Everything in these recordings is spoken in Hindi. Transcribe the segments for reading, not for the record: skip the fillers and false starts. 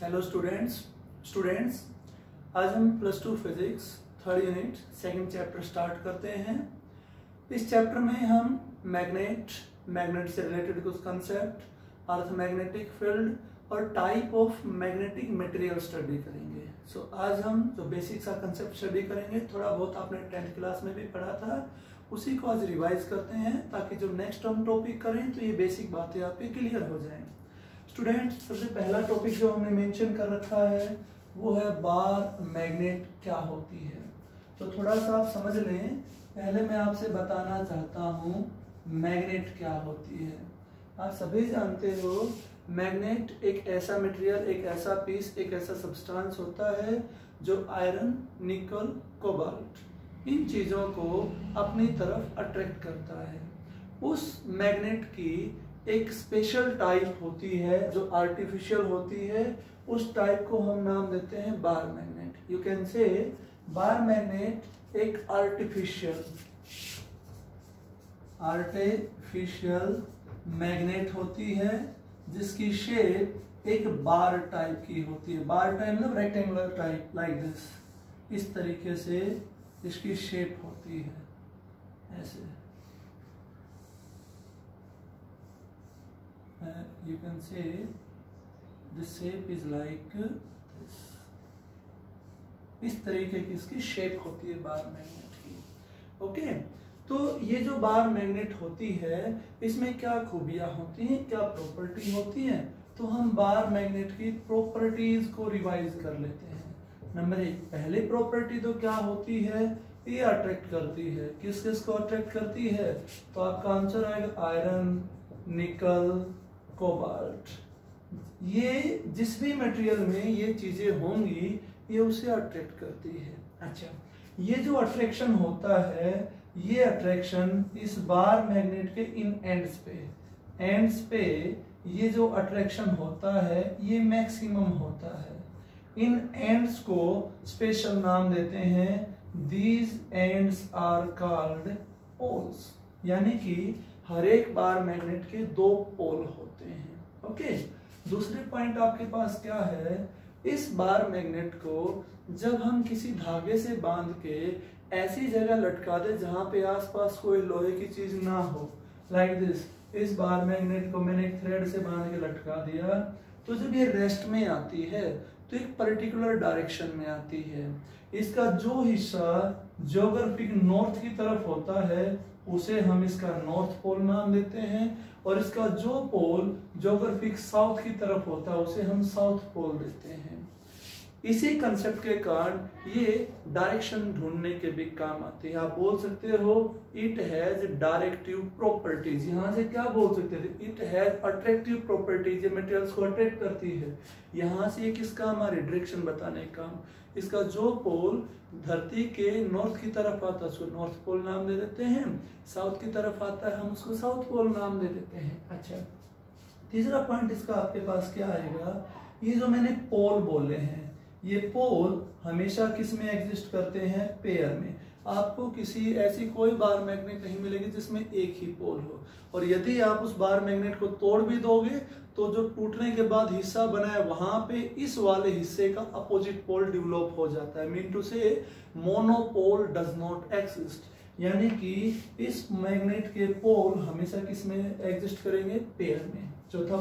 हेलो स्टूडेंट्स आज हम plus two physics third unit second chapter start करते हैं। इस चैप्टर में हम मैग्नेट से रिलेटेड कुछ कंसेप्ट, अर्थमैग्नेटिक फील्ड और type of magnetic material study करेंगे। सो आज हम जो बेसिक्स का कंसेप्ट स्टडी करेंगे, थोड़ा बहुत आपने 10th क्लास में भी पढ़ा था, उसी को आज रिवाइज करते हैं ताकि जो नेक्स्ट हम टॉपिक करें तो ये बेसिक बातें आपके क्लियर हो जाएं। स्टूडेंट्स, सबसे पहला टॉपिक जो हमने मेंशन कर रखा है वो है बार मैग्नेट क्या होती है। तो थोड़ा सा आप समझ लें। पहले मैं आपसे बताना चाहता हूँ मैग्नेट क्या होती है। आप सभी जानते हो मैग्नेट एक ऐसा मटेरियल, एक ऐसा पीस, एक ऐसा सब्सटेंस होता है जो आयरन, निकल, कोबाल्ट इन चीज़ों को अपनी तरफ अट्रैक्ट करता है। उस मैग्नेट की एक स्पेशल टाइप होती है जो आर्टिफिशियल होती है। उस टाइप को हम नाम देते हैं bar magnet. You can say bar magnet एक आर्टिफिशियल मैग्नेट होती है जिसकी शेप एक बार टाइप की होती है। बार टाइप मतलब रेक्टेंगुलर टाइप, लाइक दिस। इस तरीके से इसकी शेप होती है, ऐसे। You can say the shape is like this। इस तरीके की इसकी शेप होती है बार मैग्नेट की। ओके, तो ये जो बार मैग्नेट होती है इसमें क्या खूबियां होती हैं, क्या प्रॉपर्टी होती हैं, तो हम बार मैग्नेट की प्रॉपर्टीज को रिवाइज कर लेते हैं। नंबर 1, पहली प्रॉपर्टी तो क्या होती है, ये अट्रैक्ट करती है। किस किस को अट्रैक्ट करती है, तो आपका आंसर आएगा आयरन, निकल, कोबाल्ट। ये जिस भी मटेरियल में ये चीजें होंगी ये उसे अट्रैक्ट करती है। अच्छा, ये जो अट्रैक्शन होता है, ये अट्रैक्शन इस बार मैग्नेट के इन एंड्स पे ये जो अट्रैक्शन होता है ये मैक्सिमम होता है। इन एंड्स को स्पेशल नाम देते हैं, these ends are called poles. यानी कि हर एक बार मैग्नेट के 2 पोल होते हैं। ओके, दूसरे पॉइंट आपके पास क्या है, इस बार मैग्नेट को जब हम किसी धागे से बांध के ऐसी जगह लटका दे जहां पे आसपास कोई लोहे की चीज ना हो, लाइक दिस। इस बार मैग्नेट को मैंने एक थ्रेड से बांध के लटका दिया, तो जब ये रेस्ट में आती है तो एक पर्टिकुलर डायरेक्शन में आती है। इसका जो हिस्सा ज्योग्राफिक नॉर्थ की तरफ होता है उसे हम इसका नॉर्थ पोल नाम देते हैं, और इसका जो पोल ज्योग्राफिक साउथ की तरफ होता है उसे हम साउथ पोल देते हैं। इसी कंसेप्ट के कारण ये डायरेक्शन ढूंढने के भी काम आते हैं। आप बोल सकते हो इट हैज डायरेक्टिव प्रॉपर्टीज। यहाँ से क्या बोल सकते थे, इट हैज अट्रैक्टिव प्रॉपर्टीज। ये मटेरियल्स को अट्रैक्ट करती है। यहाँ से किस काम आ रही, डायरेक्शन बताने काम। इसका जो पोल धरती के नॉर्थ की तरफ आता है उसको नॉर्थ पोल नाम दे देते हैं, साउथ की तरफ आता है हम उसको साउथ पोल नाम दे देते हैं। अच्छा, तीसरा पॉइंट इसका आपके पास क्या आएगा, ये जो मैंने पोल बोले हैं, ये पोल हमेशा किस में एग्जिस्ट करते हैं, पेयर में। आपको किसी ऐसी कोई बार मैग्नेट नहीं मिलेगी जिसमें एक ही पोल हो, और यदि आप उस बार मैग्नेट को तोड़ भी दोगे तो जो टूटने के बाद हिस्सा बना है वहां पे इस वाले हिस्से का अपोजिट पोल डेवलप हो जाता है। मीन टू से मोनोपोल डज नॉट एक्सिस्ट। यानी कि इस मैग्नेट के पोल हमेशा किस में एग्जिस्ट करेंगे, पेयर में। चौथा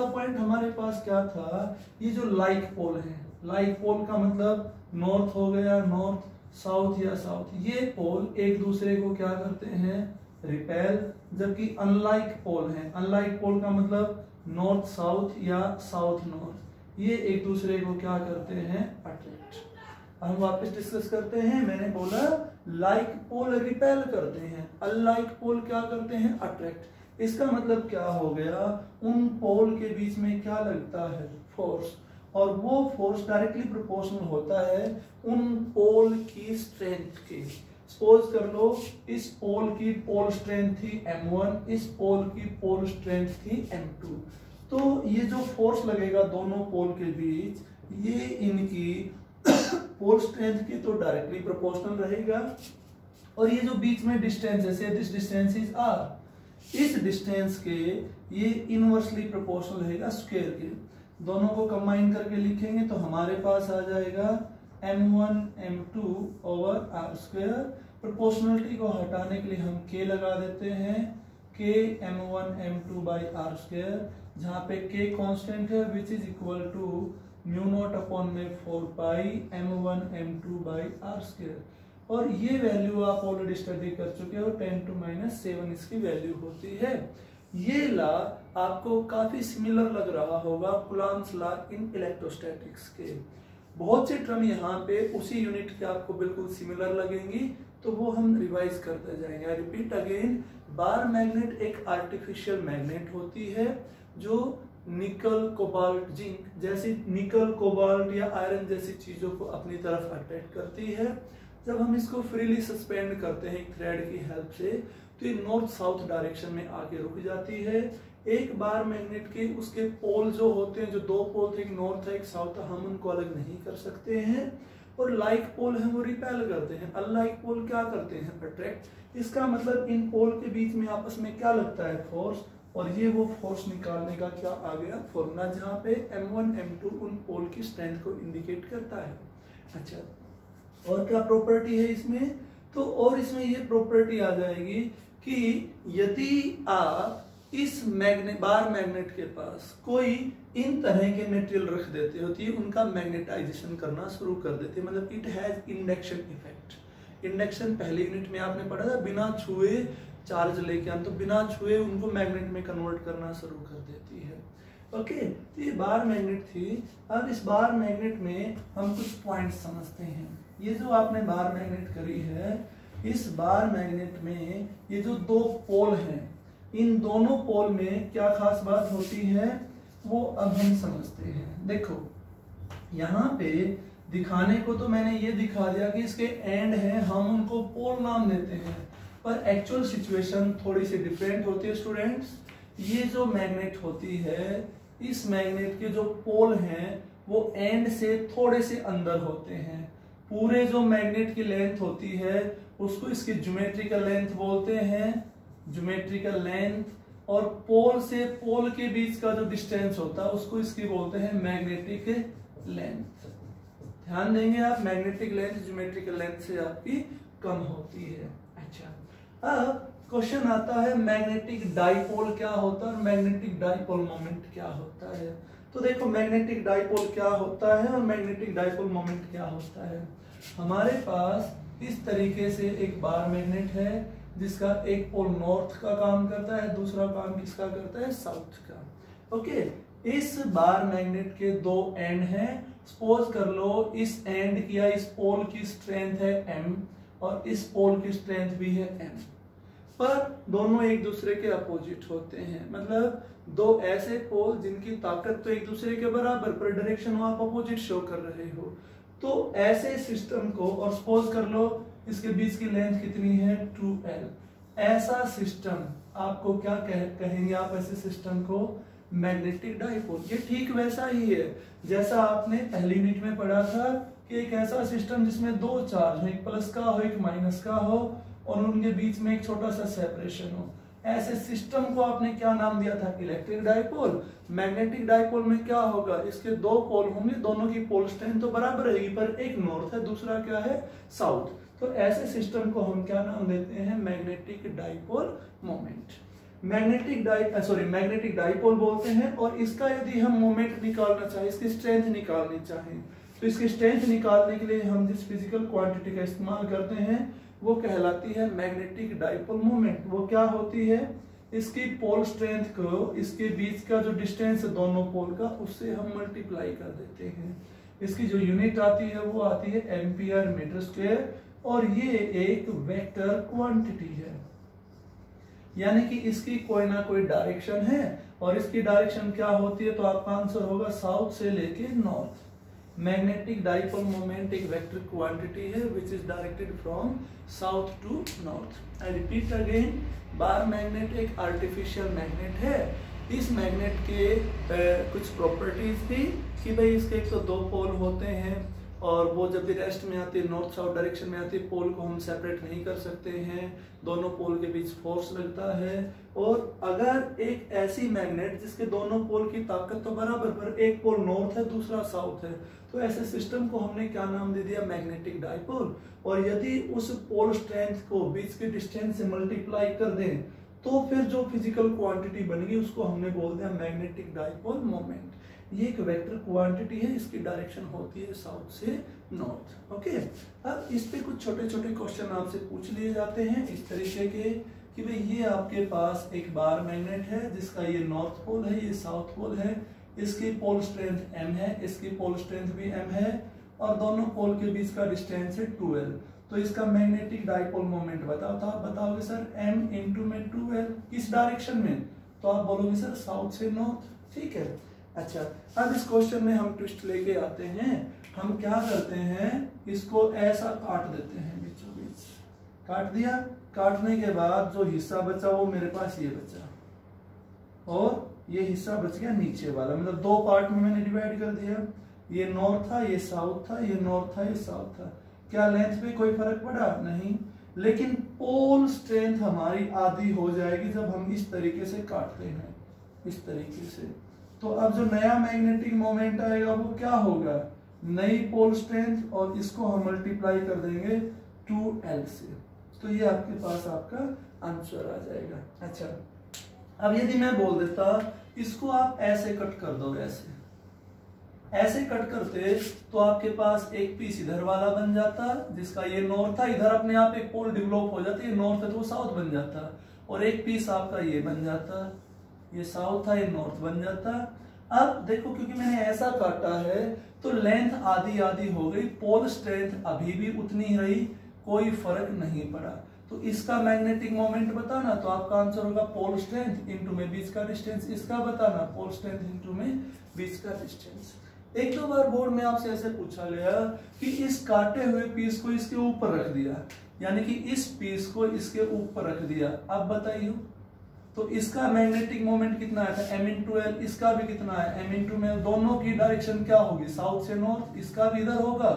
पॉइंट हमारे पास क्या था, ये जो लाइक पोल है, लाइक पोल का मतलब नॉर्थ हो गया नॉर्थ, साउथ या साउथ। ये पोल एक दूसरे को क्या करते हैं, रिपेल। जबकि अनलाइक पोल है, अनलाइक पोल का मतलब नॉर्थ साउथ या साउथ नॉर्थ, ये एक दूसरे को क्या करते हैं, अट्रैक्ट। हम वापस डिस्कस करते हैं। मैंने बोला लाइक पोल रिपेल करते हैं, अनलाइक पोल क्या करते हैं, अट्रैक्ट। इसका मतलब क्या हो गया, उन पोल के बीच में क्या लगता है, फोर्स, और वो फोर्स डायरेक्टली प्रोपोर्शनल होता है उन पोल की स्ट्रेंथ के। सपोज कर लो इस पोल की पोल स्ट्रेंथ थी m1, इस पोल की पोल स्ट्रेंथ थी m2। तो ये जो फोर्स लगेगा दोनों पोल के बीच, ये इनकी पोल स्ट्रेंथ की तो डायरेक्टली प्रोपोर्शनल रहेगा, और ये जो बीच में डिस्टेंस है, से दिस डिस्टेंस इज r, इस डिस्टेंस के ये इनवर्सली प्रोपोर्शनल रहेगा स्क्वायर के। दोनों को कंबाइन करके लिखेंगे तो हमारे पास आ जाएगा m1 m2 over r square. Proportionality को हटाने के लिए हम k लगा देते हैं, k m1 m2 by r square, जहाँ पे k कांस्टेंट है which is equal to mu naught upon में 4 पाई m1 m2 by r square. और ये वैल्यू आप ऑलरेडी स्टडी कर चुके हो, 10⁻⁷ इसकी वैल्यू होती है। ये लॉ आपको काफी सिमिलर लग रहा होगा कूलॉम्स लॉ इन इलेक्ट्रोस्टैटिक्स के। बहुत से टर्म यहाँ पे उसी यूनिट के आपको बिल्कुल सिमिलर लगेंगी, तो वो हम रिवाइज करते जाएंगे। आई रिपीट अगेन, बार मैग्नेट एक आर्टिफिशियल मैग्नेट होती है जो निकल, कोबाल्ट, जिंक जैसी निकल, कोबाल्ट या आयरन जैसी चीजों को अपनी तरफ अट्रैक्ट करती है। जब हम इसको फ्रीली सस्पेंड करते हैं एक थ्रेड की हेल्प से, तो ये नॉर्थ साउथ डायरेक्शन में आके रुक जाती है। एक बार मैग्नेट के उसके पोल जो होते हैं, जो दो पोल थे, एक नॉर्थ है एक साउथ, हम उनको अलग नहीं कर सकते हैं। और लाइक पोल है वो रिपेल करते हैं, अनलाइक पोल क्या करते हैं, अट्रैक्ट। इसका मतलब इन पोल के बीच में आपस में क्या लगता है, फोर्स। और ये वो फोर्स निकालने का क्या आ गया, फॉर्मूला, जहाँ पे m1 m2 उन पोल की स्ट्रेंथ को इंडिकेट करता है। अच्छा, और क्या प्रॉपर्टी है इसमें, तो और इसमें ये प्रॉपर्टी आ जाएगी कि यदि आप इस बार मैग्नेट के पास कोई इन तरह के मटेरियल रख देते हो तो ये उनका मैग्नेटाइजेशन करना शुरू कर देते हैं, मतलब it has induction effect. Induction पहले यूनिट में आपने पढ़ा था, बिना छुए चार्ज लेके हम, तो बिना छुए उनको मैग्नेट में कन्वर्ट करना शुरू कर देती है। ओके, तो ये बार मैग्नेट थी। अब इस बार मैग्नेट में हम कुछ पॉइंट्स समझते हैं। ये जो आपने बार मैग्नेट करी है, इस बार मैग्नेट में ये जो दो पोल हैं, इन दोनों पोल में क्या खास बात होती है वो अब हम समझते हैं। देखो यहाँ पे दिखाने को तो मैंने ये दिखा दिया कि इसके एंड हैं, हम उनको पोल नाम देते हैं, पर एक्चुअल सिचुएशन थोड़ी सी डिफरेंट होती है स्टूडेंट्स। ये जो मैग्नेट होती है, इस मैग्नेट के जो पोल हैं वो एंड से थोड़े से अंदर होते हैं। पूरे जो मैग्नेट की लेंथ होती है उसको इसकी ज्योमेट्रिकल लेंथ बोलते हैं, ज्योमेट्रिकल लेंथ। और पोल से पोल के बीच का जो डिस्टेंस होता है उसको इसकी बोलते हैं मैग्नेटिक लेंथ। ध्यान देंगे आप, मैग्नेटिक लेंथ ज्योमेट्रिकल लेंथ से आपकी कम होती है। अच्छा, अब क्वेश्चन आता है मैग्नेटिक डाइपोल क्या होता है और मैग्नेटिक डाइपोल मोमेंट क्या होता है। तो देखो मैग्नेटिक डाइपोल क्या होता है और मैग्नेटिक डाइपोल मोमेंट क्या होता है। हमारे पास इस तरीके से एक बार मैग्नेट है जिसका एक पोल नॉर्थ का काम करता है, दूसरा काम किसका करता है, साउथ का। ओके, इस बार मैग्नेट के दो एंड हैं। सपोज कर लो इस एंड की या इस पोल की स्ट्रेंथ है m और इस पोल की स्ट्रेंथ भी है m, पर दोनों एक दूसरे के अपोजिट होते हैं। मतलब दो ऐसे पोल जिनकी ताकत तो एक दूसरे के बराबर, पर डायरेक्शन आप अपोजिट शो कर रहे हो। तो ऐसे सिस्टम को, और सपोज कर लो इसके बीच की लेंथ कितनी है, 2l। ऐसा सिस्टम आपको क्या कहेंगे आप, ऐसे सिस्टम को मैग्नेटिक डाइपोल। ये ठीक वैसा ही है जैसा आपने पहली यूनिट में पढ़ा था कि एक ऐसा सिस्टम जिसमें दो चार्ज हो, एक प्लस का हो एक माइनस का हो, और उनके बीच में एक छोटा सा सेपरेशन हो। ऐसे सिस्टम को आपने क्या नाम दिया था, इलेक्ट्रिक डाइपोल। मैग्नेटिक डाइपोल में क्या होगा, इसके दो पोल होंगे, दोनों की पोल स्ट्रेंथ तो बराबर रहेगी, पर एक नॉर्थ है दूसरा क्या है, साउथ। तो ऐसे सिस्टम को हम क्या नाम देते हैं, magnetic dipole moment. Magnetic dipole बोलते हैं। और इसका यदि हम मोमेंट निकालना चाहें, इसकी स्ट्रेंथ निकालनी चाहें, तो इसकी स्ट्रेंथ निकालने के लिए हम जिस फिजिकल क्वांटिटी का इस्तेमाल करते हैं वो कहलाती है मैग्नेटिक डाइपोल मोमेंट। वो क्या होती है, इसकी पोल स्ट्रेंथ को इसके बीच का जो डिस्टेंस है दोनों पोल का, उससे हम मल्टीप्लाई कर देते हैं। इसकी जो यूनिट आती है वो आती है एम्पियर मीटर स्क्वायर, और ये एक वेक्टर क्वांटिटी है, यानी कि इसकी कोई ना कोई डायरेक्शन है, और इसकी डायरेक्शन क्या होती है, तो आपका आंसर होगा साउथ से लेके नॉर्थ। मैग्नेटिक डाइपोल मोमेंट एक वेक्टर क्वांटिटी है which is directed from south to north. I repeat again, bar magnet एक आर्टिफिशियल मैग्नेट है। इस मैग्नेट के कुछ प्रॉपर्टीज थी कि भाई इसके एक तो दो पोल होते हैं और वो जब भी रेस्ट में आती है, नॉर्थ साउथ डायरेक्शन में आती है, पोल को हम सेपरेट नहीं कर सकते हैं, दोनों पोल के बीच फोर्स लगता है। और अगर एक ऐसी मैग्नेट जिसके दोनों पोल की ताकत तो बराबर, पर एक पोल नॉर्थ है दूसरा साउथ है, तो ऐसे सिस्टम को हमने क्या नाम दे दिया, मैग्नेटिक डाइपोल। और यदि उस पोल स्ट्रेंथ को बीच के डिस्टेंस से मल्टीप्लाई कर दें तो फिर जो फिजिकल क्वांटिटी बनेगी उसको हमने बोल दिया मैग्नेटिक डाइपोल मोमेंट। ये एक वेक्टर क्वांटिटी है, इसकी डायरेक्शन होती है साउथ से नॉर्थ। ओके, अब इस पे कुछ छोटे छोटे क्वेश्चन आपसे पूछ लिए जाते हैं इस तरीके के कि भाई ये आपके पास एक बार मैग्नेट है जिसका ये नॉर्थ पोल है, ये साउथ पोल है, इसकी पोल स्ट्रेंथ m है, इसकी पोल स्ट्रेंथ भी m है और दोनों पोल के बीच का डिस्टेंस है 2l। तो इसका मैग्नेटिक डाइपोल मोमेंट बताओगे सर m इंटू में 2l, किस डायरेक्शन में, तो आप बोलोगे सर साउथ से नॉर्थ। ठीक है, अच्छा अब इस क्वेश्चन में हम ट्विस्ट लेके आते हैं। हम क्या करते हैं, इसको ऐसा काट देते हैं, बीचों बीच काट दिया। काटने के बाद जो हिस्सा बचा वो मेरे पास ये बचा और ये हिस्सा बच गया नीचे वाला, मतलब दो पार्ट में मैंने डिवाइड कर दिया। ये नॉर्थ था, ये साउथ था, ये नॉर्थ था, ये साउथ था। क्या लेंथ पे कोई फर्क पड़ा? नहीं, लेकिन पोल स्ट्रेंथ हमारी आधी हो जाएगी जब हम इस तरीके से काटते हैं, इस तरीके से। तो अब जो नया मैग्नेटिक मोमेंट आएगा वो क्या होगा, नई पोल स्ट्रेंथ, और इसको हम मल्टीप्लाई कर देंगे 2l से। तो ये आपके पास आपका आंसर आ जाएगा। अच्छा, अब यदि मैं बोल देता इसको आप ऐसे कट कर दो, ऐसे कट करते तो आपके पास एक पीस इधर वाला बन जाता जिसका ये नॉर्थ था, इधर अपने आप एक पोल डेवलप हो जाती है, नॉर्थ है तो वो साउथ बन जाता, और एक पीस आपका ये बन जाता, ये साउथ था ये नॉर्थ बन जाता। अब देखो क्योंकि मैंने ऐसा काटा है तो लेंथ आधी आधी हो गई, पोल स्ट्रेंथ अभी भी उतनी ही रही, कोई फर्क नहीं पड़ा। तो इसका मैग्नेटिक मोमेंट बताना, तो आपका आंसर होगा पोल स्ट्रेंथ इनटू में बीच का डिस्टेंस। इसका बताना पोल स्ट्रेंथ इनटू में बीच का डिस्टेंस। एक दो बार बोर्ड में आपसे ऐसे पूछा गया कि इस काटे हुए पीस को इसके ऊपर रख दिया, यानी कि इस पीस को इसके ऊपर रख दिया। अब बताइए तो इसका मैग्नेटिक मोमेंट कितना आया था, m इंटू एल। इसका भी कितना है, m इंटू में। दोनों की डायरेक्शन क्या होगी, साउथ से नॉर्थ। इसका भी इधर होगा,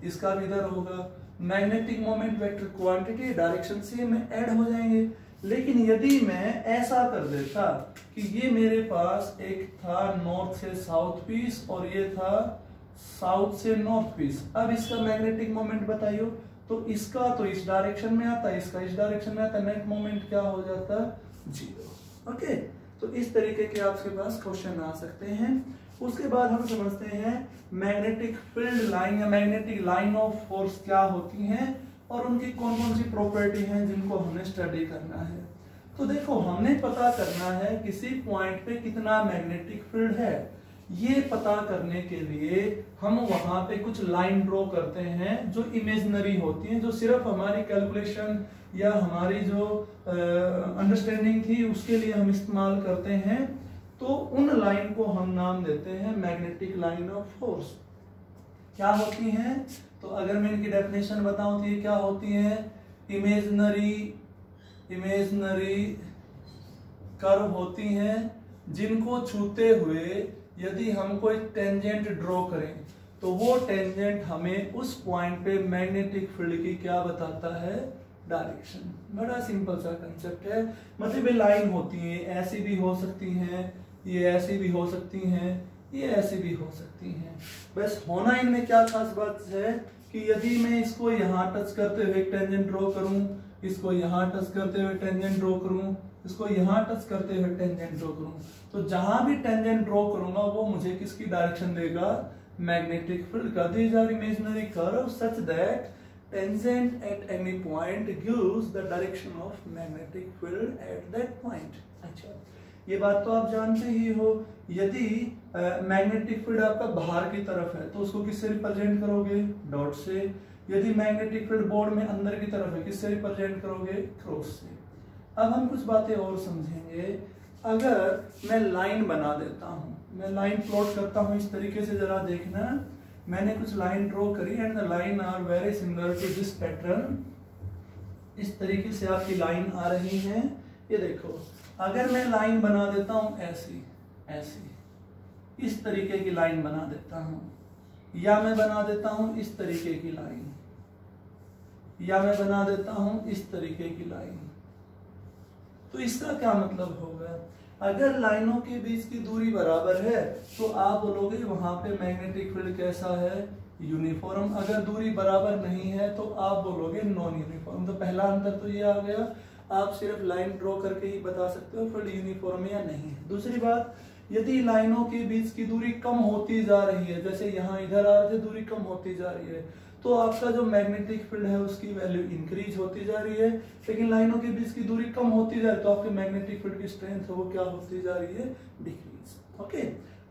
इसका भी इधर होगा। Magnetic moment vector quantity direction से में ऐड हो जाएंगे। लेकिन यदि मैं ऐसा कर देता कि ये मेरे पास एक था नॉर्थ से साउथ पीस और ये था साउथ से नॉर्थ पीस, अब इसका मैग्नेटिक मोमेंट बताइए। तो इसका तो इस डायरेक्शन में आता, इसका इस डायरेक्शन में आता, नेट मोमेंट क्या हो जाता, 0। ओके, तो इस तरीके के आपके पास क्वेश्चन आ सकते हैं। उसके बाद हम समझते हैं मैग्नेटिक फील्ड लाइन या मैग्नेटिक लाइन ऑफ फोर्स क्या होती हैं और उनकी कौन कौन सी प्रॉपर्टी हैं जिनको हमें स्टडी करना है। तो देखो, हमने पता करना है किसी पॉइंट पे कितना मैग्नेटिक फील्ड है। ये पता करने के लिए हम वहां पे कुछ लाइन ड्रॉ करते हैं जो इमेजिनरी होती हैं, जो सिर्फ हमारी कैलकुलेशन या हमारी जो अंडरस्टैंडिंग थी उसके लिए हम इस्तेमाल करते हैं। तो उन लाइन को हम नाम देते हैं मैग्नेटिक लाइन ऑफ फोर्स। क्या होती हैं, तो अगर मैं इनकी डेफिनेशन बताऊं तो ये क्या होती हैं, इमेजिनरी कर्व होती हैं जिनको छूते हुए यदि हम कोई टेंजेंट ड्रॉ करें तो वो टेंजेंट हमें उस पॉइंट पे मैग्नेटिक फील्ड की क्या बताता है, डायरेक्शन। बड़ा सिंपल सा कंसेप्ट है। मतलब ये लाइन होती है, ऐसी भी हो सकती हैं, ये ऐसी भी हो सकती हैं, ये ऐसी भी हो सकती हैं। बस होना इनमें क्या खास बात है कि यदि मैं इसको यहाँ टच करते हुए एक टेंजेंट ड्रॉ करूं, इसको यहाँ टच करते हुए टेंजेंट ड्रॉ करूं, इसको यहाँ टच करते हुए टेंजेंट ड्रॉ करूं, तो जहां भी टेंजेंट ड्रॉ करूंगा वो मुझे किसकी डायरेक्शन देगा, मैग्नेटिक फील्ड का। These are imaginary curve such that tangent at any point gives the direction of magnetic field at that point। अच्छा, ये बात तो आप जानते ही हो। यदि मैग्नेटिक फील्ड आपका बाहर की तरफ है तो उसको किससे रिप्रेजेंट करोगे, डॉट से। यदि मैग्नेटिक फील्ड बोर्ड में अंदर की तरफ है किससे रिप्रेजेंट करोगे, क्रॉस से। अब हम कुछ बातें और समझेंगे। अगर मैं लाइन बना देता हूं, मैं लाइन प्लॉट करता हूं इस तरीके से, जरा देखना, मैंने कुछ लाइन ड्रॉ करी and the line are very similar to this pattern. इस तरीके से आपकी लाइन आ रही है। ये देखो, अगर मैं लाइन बना देता हूं ऐसी, इस तरीके की लाइन बना देता हूं, या मैं बना देता हूं इस तरीके की लाइन, या मैं बना देता हूं इस तरीके की लाइन। तो इसका क्या मतलब होगा, अगर लाइनों के बीच की दूरी बराबर है तो आप बोलोगे वहां पे मैग्नेटिक फील्ड कैसा है, यूनिफॉर्म। अगर दूरी बराबर नहीं है तो आप बोलोगे नॉन यूनिफॉर्म। तो पहला अंतर तो ये आ गया, आप सिर्फ लाइन ड्रॉ करके ही बता सकते हो फील्ड यूनिफॉर्म या नहीं। दूसरी बात, यदि लाइनों के बीच की दूरी कम होती जा रही है, जैसे यहाँ इधर आ रहे थे दूरी कम होती जा रही है, तो आपका जो मैग्नेटिक फील्ड है उसकी वैल्यू इंक्रीज होती जा रही है। लेकिन लाइनों के बीच की दूरी कम होती जा रही है तो आपके मैग्नेटिक फील्ड की स्ट्रेंथ है वो क्या होती जा रही है, डिक्रीज। ओके,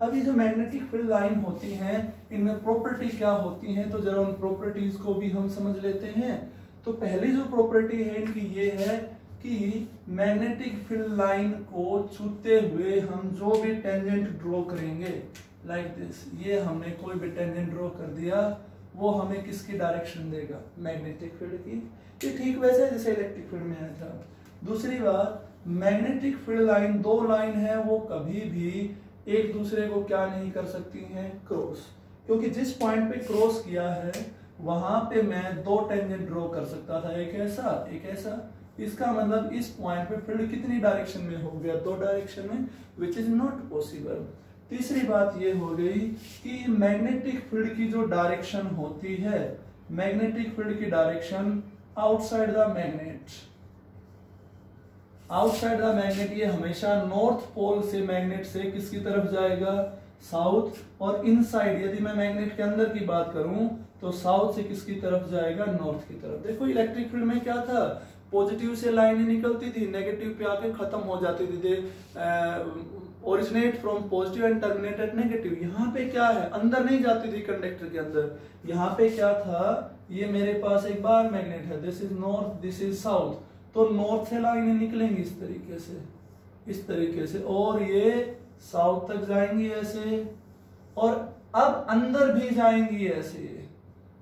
अब ये जो मैग्नेटिक फील्ड लाइन होती हैं इनमें प्रॉपर्टी क्या होती हैं, तो जरा उन प्रॉपर्टीज को भी हम समझ लेते हैं। तो पहली जो प्रॉपर्टी है इनकी ये है कि मैग्नेटिक फील्ड लाइन को छूते हुए हम जो भी टेंजेंट ड्रॉ करेंगे लाइक दिस, ये हमने कोई भी टेंजेंट ड्रॉ कर दिया वो हमें किसकी डायरेक्शन देगा, मैग्नेटिक फील्ड की। ये ठीक वैसे है जैसे इलेक्ट्रिक फील्ड में आया था। दूसरी बात, मैग्नेटिक फील्ड लाइन, दो लाइन है वो कभी भी एक दूसरे को क्या नहीं कर सकती हैं, क्रॉस। क्योंकि जिस पॉइंट पे क्रॉस किया है वहां पे मैं दो टेंजेंट ड्रॉ कर सकता था, एक ऐसा एक ऐसा। इसका मतलब इस पॉइंट पे फील्ड कितनी डायरेक्शन में हो गया, दो डायरेक्शन में, विच इज नॉट पॉसिबल। तीसरी बात ये हो गई कि मैग्नेटिक फील्ड की जो डायरेक्शन होती है, मैग्नेटिक फील्ड की direction outside the magnet, outside the magnet, ये हमेशा नॉर्थ पोल से मैग्नेट से किसकी तरफ जाएगा, साउथ। और इनसाइड यदि मैं मैग्नेट के अंदर की बात करूं तो साउथ से किसकी तरफ जाएगा, नॉर्थ की तरफ। देखो इलेक्ट्रिक फील्ड में क्या था, पॉजिटिव से लाइनें निकलती थी, नेगेटिव पे आके खत्म हो जाती थी, originate from positive and terminate at negative. यहाँ पे क्या है, अंदर नहीं जाती थी कंडक्टर के अंदर। यहाँ पे क्या था, ये मेरे पास एक बार मैग्नेट है, this is north this is south, तो नॉर्थ से लाइनें निकलेंगी इस तरीके से, इस तरीके से, और ये साउथ तक जाएंगी ऐसे, और अब अंदर भी जाएंगी ऐसे,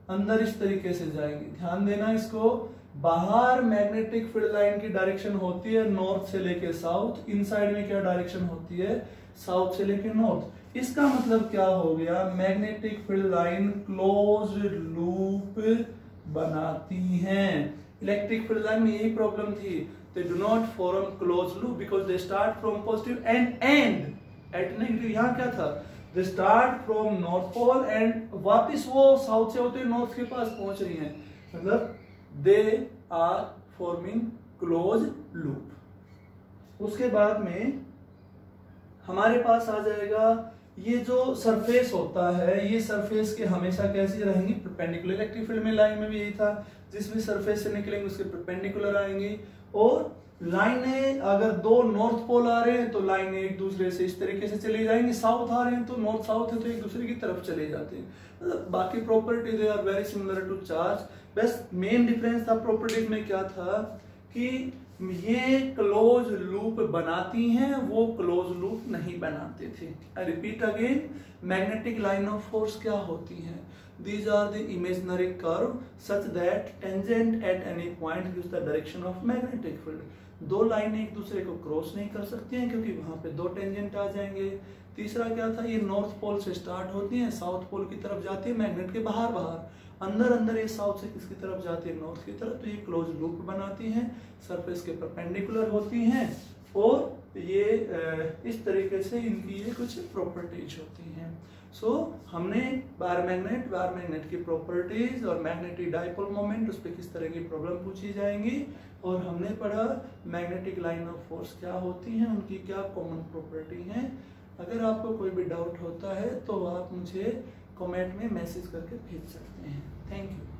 अंदर इस तरीके से जाएंगी। ध्यान देना इसको, बाहर मैग्नेटिक फील्ड लाइन की डायरेक्शन होती है नॉर्थ से लेके साउथ, इनसाइड में क्या डायरेक्शन होती है, साउथ से लेके नॉर्थ। इसका मतलब क्या हो गया, magnetic field line closed loop बनाती हैं। इलेक्ट्रिक फील्ड लाइन में यही प्रॉब्लम थी, they do not form closed loop because they start from positive and end at negative। यहाँ क्या था, they start from north pole and वापिस वो साउथ से होते नॉर्थ के पास पहुंच रही हैं, मतलब they are forming closed loop। उसके बाद में हमारे पास आ जाएगा ये जो सरफेस होता है, ये सरफेस के हमेशा कैसी रहेंगी, परपेंडिकुलर। इलेक्ट्रिक फील्ड में लाइन में भी यही था, जिस भी सरफेस से निकलेंगे उसके परपेंडिकुलर आएंगे। और लाइनें अगर दो नॉर्थ पोल आ रहे हैं तो लाइनें एक दूसरे से इस तरीके से चली जाएंगी, साउथ आ रहे हैं तो नॉर्थ साउथ है तो एक दूसरे की तरफ चले जाते हैं। मतलब बाकी property they are very similar to charge, बस मेन डिफरेंस था प्रॉपर्टीज में क्या था कि ये क्लोज लूप बनाती हैं, वो क्लोज लूप नहीं बनाते थे। आई repeat again, magnetic line of force क्या होती हैं, these are the imaginary curve such that tangent at any point gives the direction of magnetic field। दो लाइनें एक दूसरे को क्रॉस नहीं कर सकती हैं क्योंकि वहां पे दो टेंजेंट आ जाएंगे। तीसरा क्या था, ये नॉर्थ पोल से स्टार्ट होती है, साउथ पोल की तरफ जाती है, मैग्नेट के बाहर बाहर, अंदर अंदर ये साउथ से किसकी तरफ जाती है, नॉर्थ की तरफ। तो ये क्लोज लूप बनाती हैं, सरफेस के परपेंडिकुलर होती हैं, और ये इस तरीके से इनकी ये कुछ प्रॉपर्टीज होती हैं। सो हमने वायर मैग्नेट की प्रॉपर्टीज और मैग्नेटिक डाइपोल मोमेंट, उस पर किस तरह की प्रॉब्लम पूछी जाएंगी, और हमने पढ़ा मैग्नेटिक लाइन ऑफ फोर्स क्या होती हैं, उनकी क्या कॉमन प्रॉपर्टी हैं। अगर आपको कोई भी डाउट होता है तो आप मुझे कमेंट में मैसेज करके भेज सकते हैं। Thank you.